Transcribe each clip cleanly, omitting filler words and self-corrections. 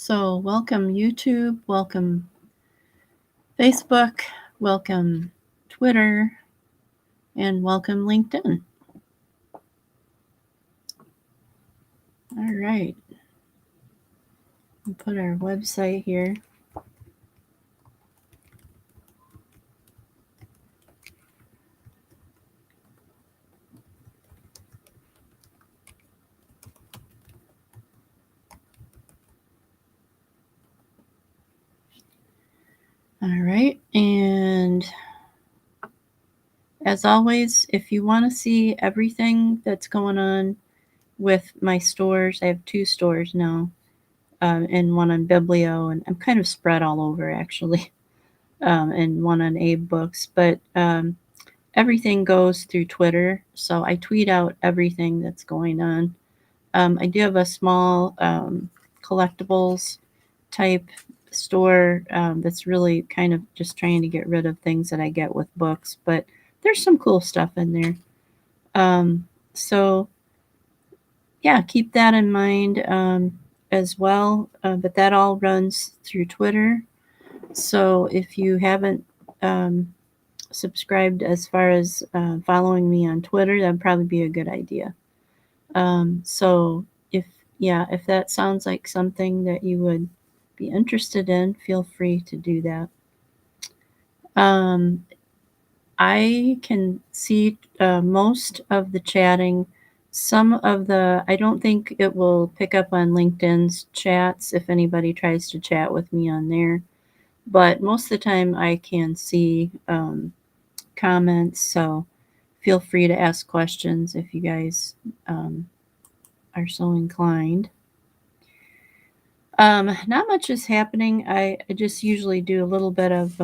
So, welcome YouTube, welcome Facebook, welcome Twitter, and welcome LinkedIn. All right. We'll put our website here. All right. And as always, if you want to see everything that's going on with my stores, I have 2 stores now, and one on Biblio, and I'm kind of spread all over actually, and one on Abe Books. But everything goes through Twitter, so I tweet out everything that's going on. I do have a small collectibles type store that's really kind of just trying to get rid of things that I get with books, but there's some cool stuff in there. So yeah, keep that in mind as well. But that all runs through Twitter. So if you haven't subscribed as far as following me on Twitter, that'd probably be a good idea. So if that sounds like something that you would be interested in, feel free to do that. I can see most of the chatting. I don't think it will pick up on LinkedIn's chats if anybody tries to chat with me on there. But most of the time I can see comments, so feel free to ask questions if you guys are so inclined. Not much is happening. I just usually do a little bit of,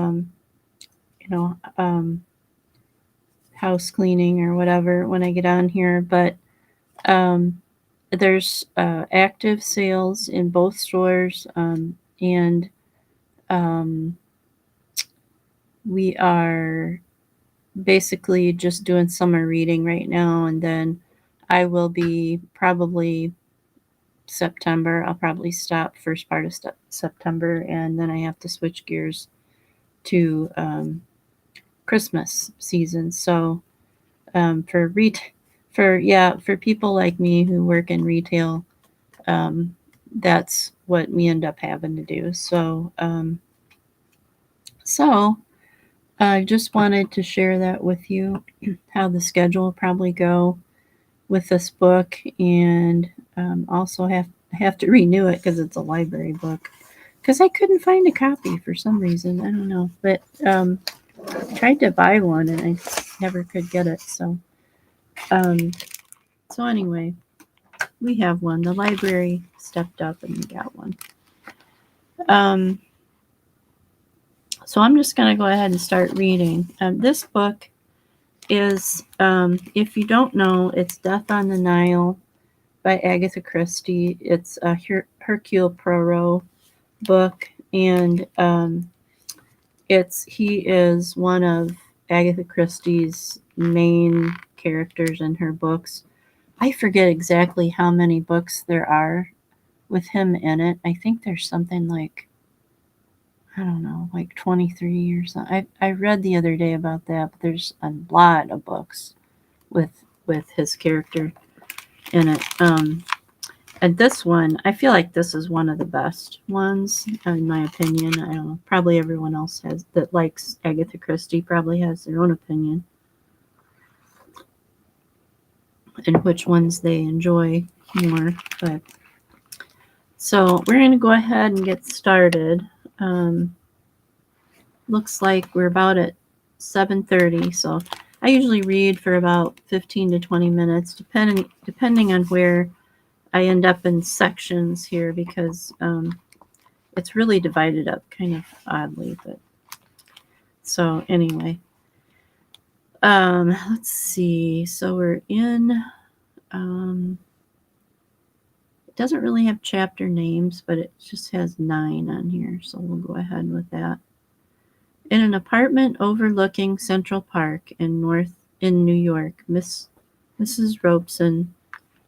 house cleaning or whatever when I get on here. But there's active sales in both stores, and we are basically just doing summer reading right now, and then I will be probably September. I'll probably stop first part of September, and then I have to switch gears to Christmas season. So for people like me who work in retail, that's what we end up having to do. So I just wanted to share that with you, how the schedule will probably go with this book, and also have to renew it because it's a library book. Because I couldn't find a copy for some reason. I don't know, but I tried to buy one and I never could get it. So anyway, we have one. The library stepped up and we got one. So I'm just going to go ahead and start reading. This book is, if you don't know, it's Death on the Nile by Agatha Christie. It's a Hercule Poirot book, and he is one of Agatha Christie's main characters in her books. I forget exactly how many books there are with him in it. I think there's something like, I don't know, like 23 or something. I read the other day about that, but there's a lot of books with his character in it. And this one, I feel like this is one of the best ones, in my opinion. I don't know, probably everyone else that likes Agatha Christie probably has their own opinion and which ones they enjoy more. But so we're going to go ahead and get started. Looks like we're about at 7:30, so I usually read for about 15 to 20 minutes, depending on where I end up in sections here, because it's really divided up kind of oddly. But so anyway, let's see. So we're in. It doesn't really have chapter names, but it just has 9 on here, so we'll go ahead with that. In an apartment overlooking Central Park in New York, Mrs. Robeson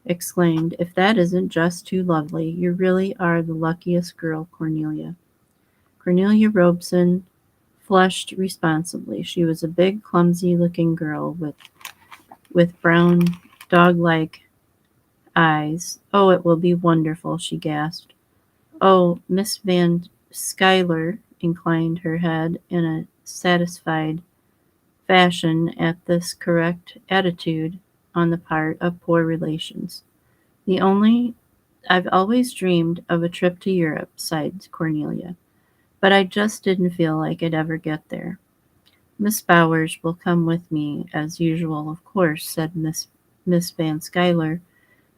exclaimed, "If that isn't just too lovely, you really are the luckiest girl, Cornelia." Cornelia Robeson flushed responsibly. She was a big, clumsy-looking girl with brown, dog-like eyes. "Oh, it will be wonderful," she gasped. "Oh," Miss Van Schuyler inclined her head in a satisfied fashion at this correct attitude on the part of poor relations. "The only I've always dreamed of a trip to Europe," sighed Cornelia, "but I just didn't feel like I'd ever get there." "Miss Bowers will come with me, as usual, of course," said Miss Van Schuyler,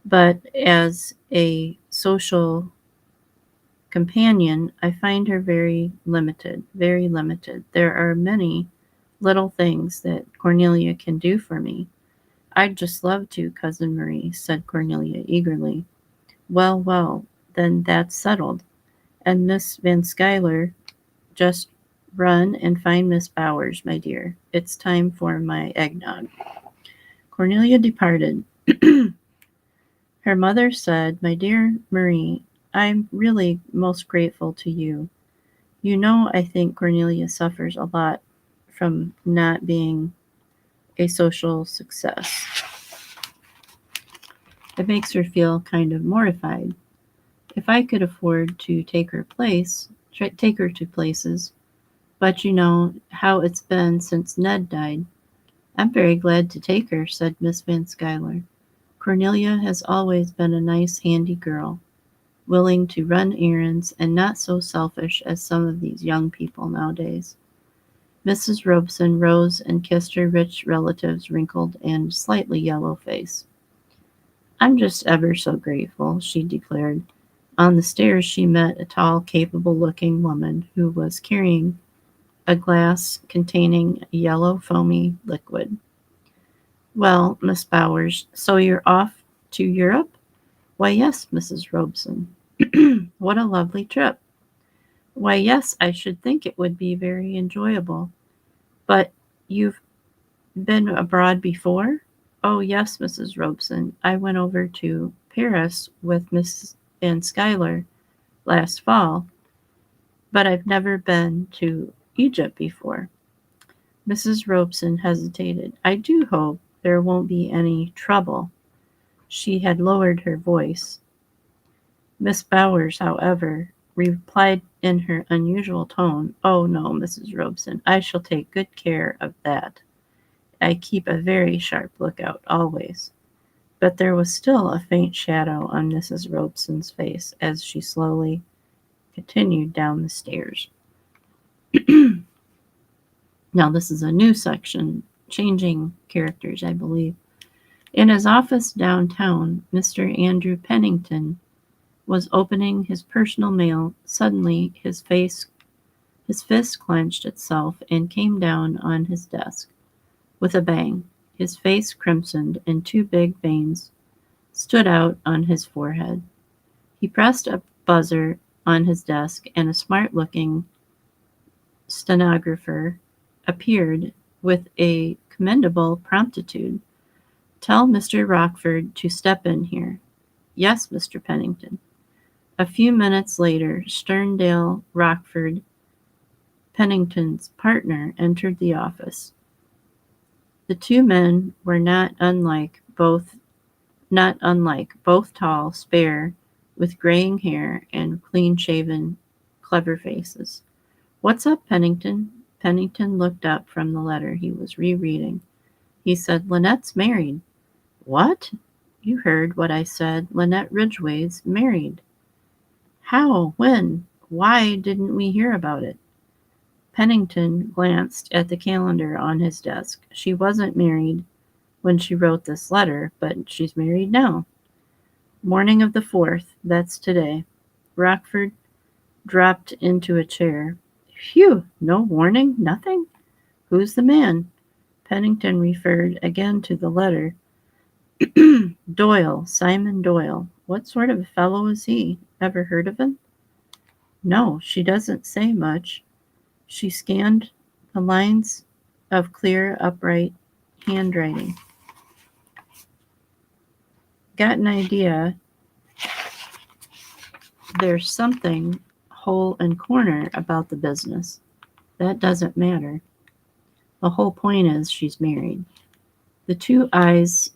"but as a social companion, I find her very limited, very limited. There are many little things that Cornelia can do for me." "I'd just love to, Cousin Marie," said Cornelia eagerly. "Well, well, then that's settled. And Miss Van Schuyler, just run and find Miss Bowers, my dear. It's time for my eggnog." Cornelia departed. Her mother said, "My dear Marie, I'm really most grateful to you. You know, I think Cornelia suffers a lot from not being a social success. It makes her feel kind of mortified. If I could afford to take her to places, but you know how it's been since Ned died." "I'm very glad to take her," said Miss Van Schuyler. "Cornelia has always been a nice, handy girl, willing to run errands and not so selfish as some of these young people nowadays." Mrs. Robeson rose and kissed her rich relative's wrinkled and slightly yellow face. "I'm just ever so grateful," she declared. On the stairs she met a tall, capable-looking woman who was carrying a glass containing a yellow, foamy liquid. "Well, Miss Bowers, so you're off to Europe?" "Why, yes, Mrs. Robeson." "What a lovely trip." "Why, yes, I should think it would be very enjoyable. But you've been abroad before?" "Oh, yes, Mrs. Robeson. I went over to Paris with Miss Van Schuyler last fall, but I've never been to Egypt before." Mrs. Robeson hesitated. "I do hope there won't be any trouble." She had lowered her voice. Miss Bowers, however, replied in her unusual tone, "Oh, no, Mrs. Robeson, I shall take good care of that. I keep a very sharp lookout always." But there was still a faint shadow on Mrs. Robeson's face as she slowly continued down the stairs. Now, this is a new section, changing characters, I believe. In his office downtown, Mr. Andrew Pennington was opening his personal mail. Suddenly, his fist clenched itself and came down on his desk with a bang. His face crimsoned, and two big veins stood out on his forehead. He pressed a buzzer on his desk, and a smart-looking stenographer appeared with a commendable promptitude. "Tell Mr. Rockford to step in here." "Yes, Mr. Pennington." A few minutes later, Sterndale Rockford, Pennington's partner, entered the office. The two men were not unlike, both tall, spare, with graying hair and clean-shaven, clever faces. "What's up, Pennington?" Pennington looked up from the letter he was rereading. He said, "Lynette's married." "What?" "You heard what I said. Lynette Ridgway's married." "How? When? Why didn't we hear about it?" Pennington glanced at the calendar on his desk. "She wasn't married when she wrote this letter, but she's married now. Morning of the 4th, that's today." Rockford dropped into a chair. "Phew! No warning? Nothing? Who's the man?" Pennington referred again to the letter. "Doyle, Simon Doyle. What sort of a fellow is he? Ever heard of him?" "No, she doesn't say much." She scanned the lines of clear, upright handwriting. got an idea there's something hole and corner about the business. That doesn't matter. The whole point is she's married. The two eyes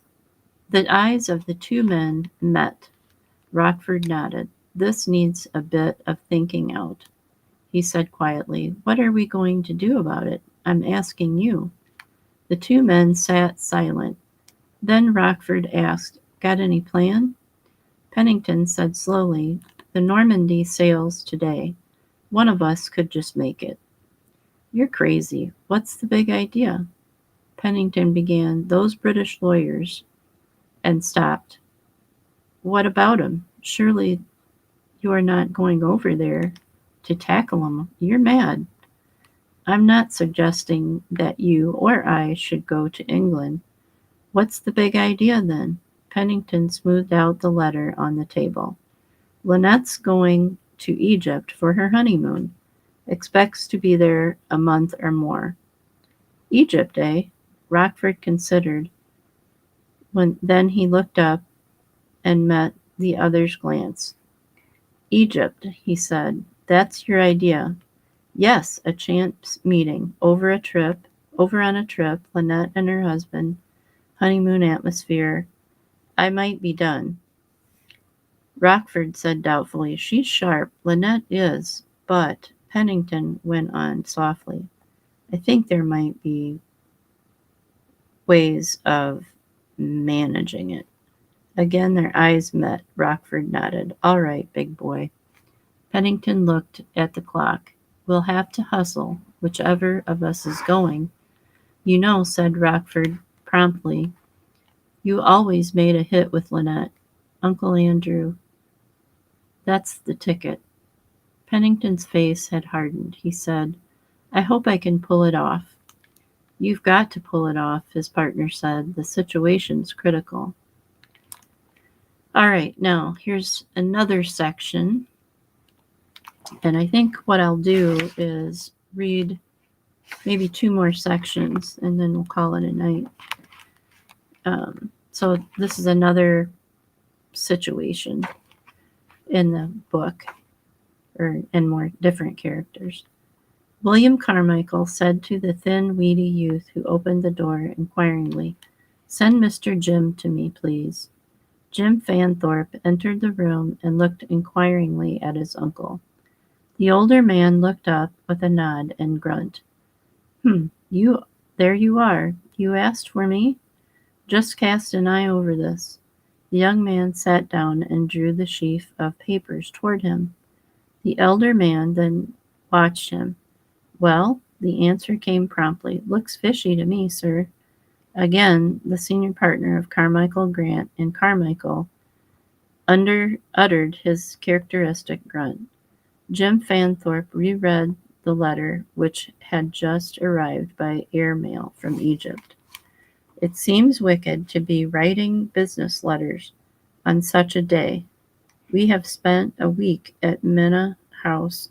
the eyes of the two men met. Rockford nodded. This needs a bit of thinking out, he said quietly. What are we going to do about it? I'm asking you. The two men sat silent. Then Rockford asked, Got any plan? Pennington said slowly, The Normandy sails today. One of us could just make it. You're crazy. What's the big idea? Pennington began, Those British lawyers, and stopped. What about 'em? Surely you are not going over there to tackle 'em. You're mad. I'm not suggesting that you or I should go to England. What's the big idea then? Pennington smoothed out the letter on the table. Lynette's going to Egypt for her honeymoon. Expects to be there a month or more. Egypt, eh? Rockford considered. Then he looked up and met the other's glance. Egypt, he said. That's your idea. Yes, a chance meeting. Over on a trip, Lynette and her husband, honeymoon atmosphere. I might be done. Rockford said doubtfully, She's sharp. Lynette is. But, Pennington went on softly, I think there might be ways of managing it. Again their eyes met. Rockford nodded. All right, big boy. Pennington looked at the clock. We'll have to hustle, whichever of us is going. You know, said Rockford promptly, you always made a hit with Lynette. Uncle Andrew, that's the ticket. Pennington's face had hardened. He said, I hope I can pull it off. You've got to pull it off, his partner said. The situation's critical. All right, now here's another section. And I think what I'll do is read maybe 2 more sections and then we'll call it a night. So this is another situation in the book, and more different characters. William Carmichael said to the thin, weedy youth who opened the door inquiringly, Send Mr. Jim to me, please. Jim Fanthorpe entered the room and looked inquiringly at his uncle. The older man looked up with a nod and grunt. There you are. You asked for me? Just cast an eye over this. The young man sat down and drew the sheaf of papers toward him. The elder man then watched him. Well, the answer came promptly. Looks fishy to me, sir. Again, the senior partner of Carmichael Grant and Carmichael uttered his characteristic grunt. Jim Fanthorpe reread the letter which had just arrived by air mail from Egypt. It seems wicked to be writing business letters on such a day. We have spent a week at Mena House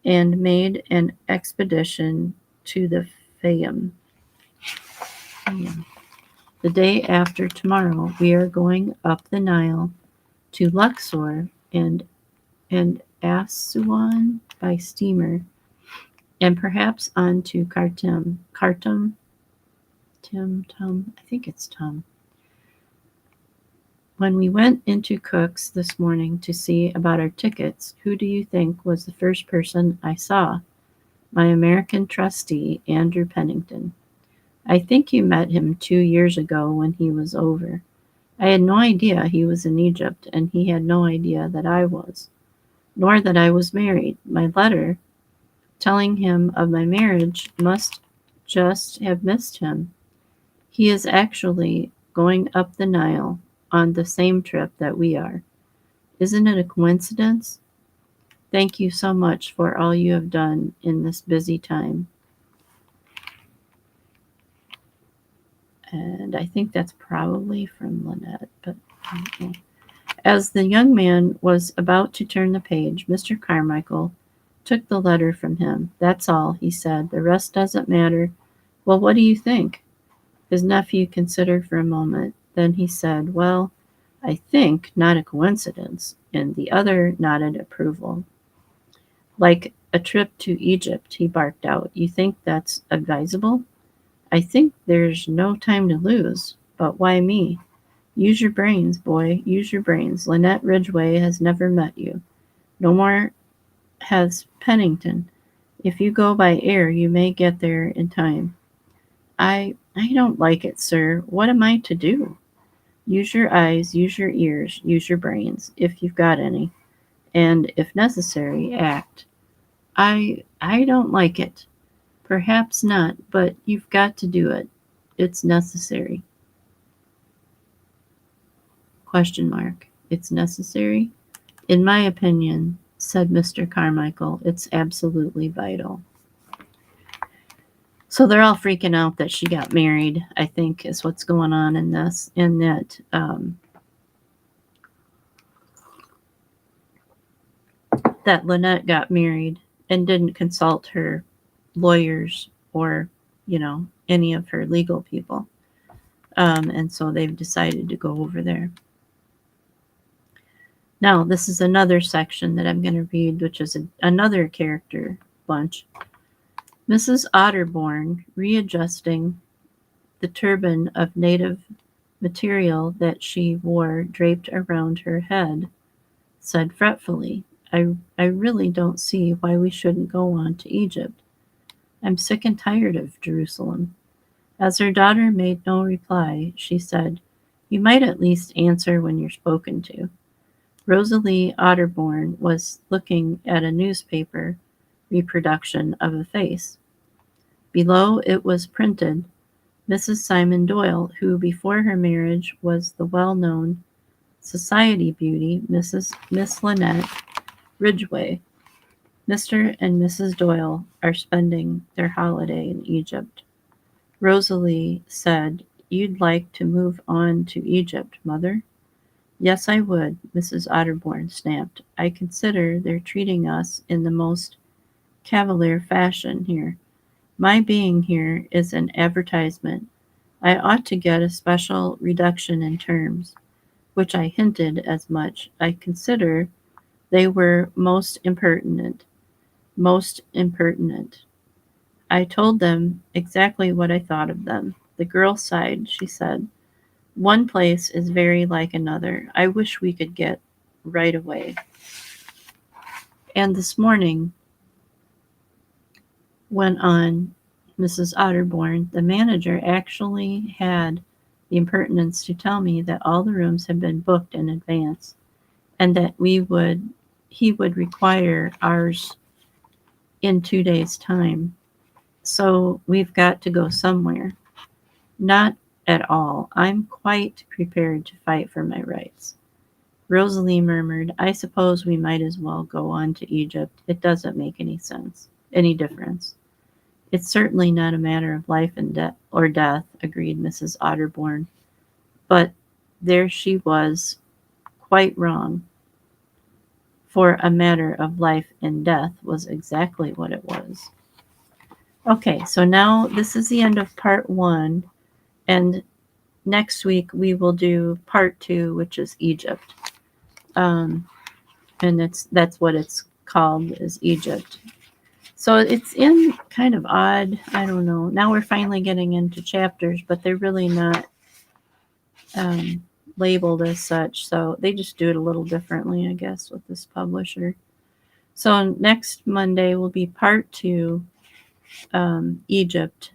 and made an expedition to the Fayum. The day after tomorrow, we are going up the Nile to Luxor and Assuan by steamer, and perhaps on to Khartoum. I think it's Tum. When we went into Cook's this morning to see about our tickets, who do you think was the first person I saw? My American trustee, Andrew Pennington. I think you met him 2 years ago when he was over. I had no idea he was in Egypt, and he had no idea that I was, nor that I was married. My letter telling him of my marriage must just have missed him. He is actually going up the Nile on the same trip that we are. Isn't it a coincidence? Thank you so much for all you have done in this busy time. And I think that's probably from Lynette, but I don't know. As the young man was about to turn the page, Mr. Carmichael took the letter from him. That's all, he said. The rest doesn't matter. Well, what do you think? His nephew considered for a moment. Then he said, Well, I think not a coincidence. And the other nodded approval. Like a trip to Egypt, he barked out. You think that's advisable? I think there's no time to lose. But why me? Use your brains, boy. Use your brains. Lynette Ridgway has never met you. No more has Pennington. If you go by air, you may get there in time. I don't like it, sir. What am I to do? Use your eyes, use your ears, use your brains, if you've got any, and if necessary, act. I don't like it. Perhaps not, but you've got to do it. It's necessary. Question mark. It's necessary? In my opinion, said Mr. Carmichael, it's absolutely vital. So they're all freaking out that she got married, I think, is what's going on in this, and that Lynette got married and didn't consult her lawyers or, any of her legal people. And so they've decided to go over there. Now, this is another section that I'm going to read, which is another character bunch. Mrs. Otterborn, readjusting the turban of native material that she wore draped around her head, said fretfully, I really don't see why we shouldn't go on to Egypt. I'm sick and tired of Jerusalem. As her daughter made no reply, she said, You might at least answer when you're spoken to. Rosalie Otterborn was looking at a newspaper reproduction of a face. Below it was printed, Mrs. Simon Doyle, who before her marriage was the well-known society beauty, Miss Lynette Ridgway. Mr. and Mrs. Doyle are spending their holiday in Egypt. Rosalie said, You'd like to move on to Egypt, Mother? Yes, I would, Mrs. Otterborn snapped. I consider they're treating us in the most cavalier fashion here. My being here is an advertisement. I ought to get a special reduction in terms, which I hinted as much. I consider they were most impertinent. Most impertinent. I told them exactly what I thought of them. The girl sighed. She said, One place is very like another. I wish we could get right away. And this morning, went on Mrs. Otterborn, the manager actually had the impertinence to tell me that all the rooms had been booked in advance and that he would require ours in 2 days' time. So we've got to go somewhere. Not at all. I'm quite prepared to fight for my rights. Rosalie murmured, I suppose we might as well go on to Egypt. It doesn't make any difference. It's certainly not a matter of life and death, agreed Mrs. Otterborn. But there she was, quite wrong. For a matter of life and death was exactly what it was. Okay, so now this is the end of part 1, and next week we will do part 2, which is Egypt. And that's what it's called, is Egypt. So it's in kind of odd, I don't know. Now we're finally getting into chapters, but they're really not labeled as such. So they just do it a little differently, I guess, with this publisher. So next Monday will be part 2. Egypt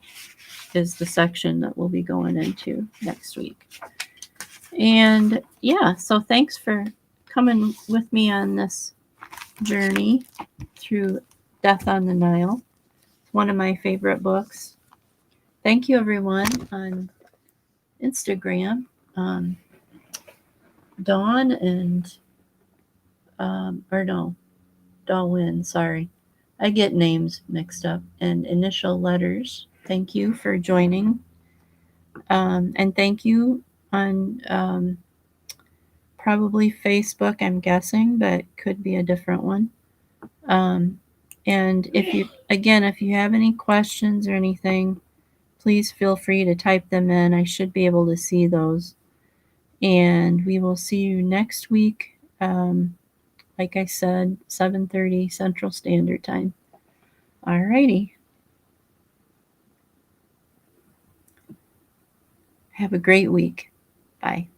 is the section that we'll be going into next week. And yeah, so thanks for coming with me on this journey through Death on the Nile. One of my favorite books. Thank you, everyone, on Instagram. Dawn and, Darwin, sorry. I get names mixed up. And Initial Letters. Thank you for joining. And thank you on probably Facebook, I'm guessing, but could be a different one. And if you have any questions or anything, please feel free to type them in. I should be able to see those. And we will see you next week. Like I said, 7:30 Central Standard Time. Alrighty. Have a great week. Bye.